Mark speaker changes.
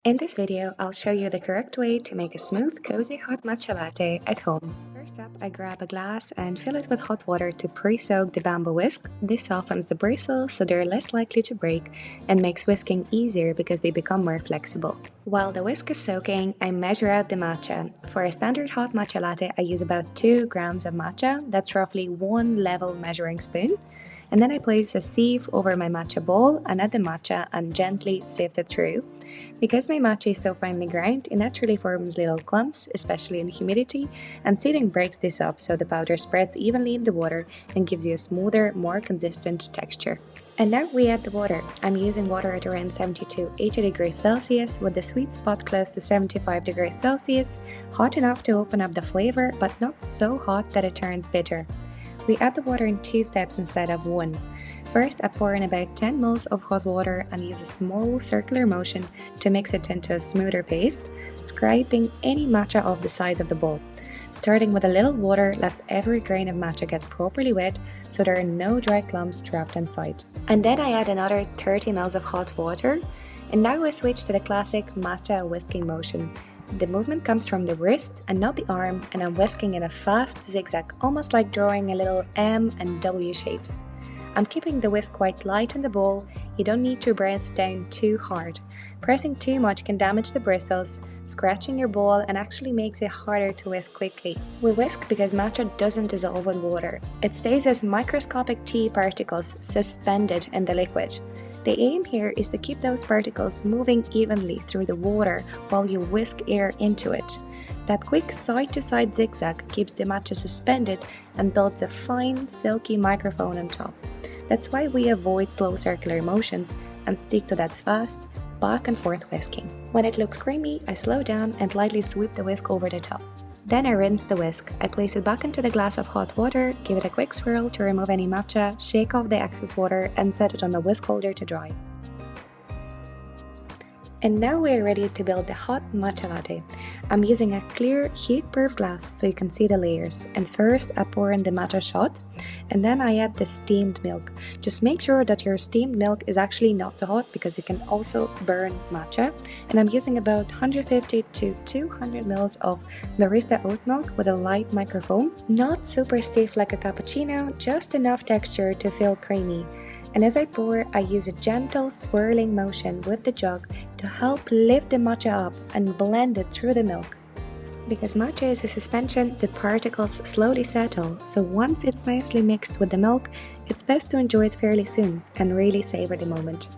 Speaker 1: In this video, I'll show you the correct way to make a smooth, cozy hot matcha latte at home. First up, I grab a glass and fill it with hot water to pre-soak the bamboo whisk. This softens the bristles so they're less likely to break and makes whisking easier because they become more flexible. While the whisk is soaking, I measure out the matcha. For a standard hot matcha latte, I use about 2 grams of matcha. That's roughly 1 level measuring spoon. And then I place a sieve over my matcha bowl and add the matcha and gently sift it through. Because my matcha is so finely ground, it naturally forms little clumps, especially in humidity, and sieving breaks this up so the powder spreads evenly in the water and gives you a smoother, more consistent texture. And now we add the water. I'm using water at around 70 to 80 degrees Celsius with the sweet spot close to 75 degrees Celsius, hot enough to open up the flavor but not so hot that it turns bitter. We add the water in 2 steps instead of 1. First, I pour in about 10 ml of hot water and use a small circular motion to mix it into a smoother paste, scraping any matcha off the sides of the bowl. Starting with a little water lets every grain of matcha get properly wet so there are no dry clumps trapped inside. And then I add another 30 ml of hot water, and now I switch to the classic matcha whisking motion. The movement comes from the wrist and not the arm, and I'm whisking in a fast zigzag, almost like drawing a little M and W shapes. I'm keeping the whisk quite light in the bowl. You don't need to press down too hard. Pressing too much can damage the bristles, scratching your bowl, and actually makes it harder to whisk quickly. We whisk because matcha doesn't dissolve with water. It stays as microscopic tea particles suspended in the liquid. The aim here is to keep those particles moving evenly through the water while you whisk air into it. That quick side-to-side zigzag keeps the matcha suspended and builds a fine, silky microphone on top. That's why we avoid slow circular motions and stick to that fast, back and forth whisking. When it looks creamy, I slow down and lightly sweep the whisk over the top. Then I rinse the whisk. I place it back into the glass of hot water, give it a quick swirl to remove any matcha, shake off the excess water, and set it on the whisk holder to dry. And now we are ready to build the hot matcha latte. I'm using a clear, heat-proof glass so you can see the layers. And first I pour in the matcha shot, and then I add the steamed milk. Just make sure that your steamed milk is actually not too hot because it can also burn matcha. And I'm using about 150 to 200 ml of barista oat milk with a light microfoam. Not super stiff like a cappuccino, just enough texture to feel creamy. And as I pour, I use a gentle swirling motion with the jug to help lift the matcha up and blend it through the milk. Because matcha is a suspension, the particles slowly settle, so once it's nicely mixed with the milk, it's best to enjoy it fairly soon and really savor the moment.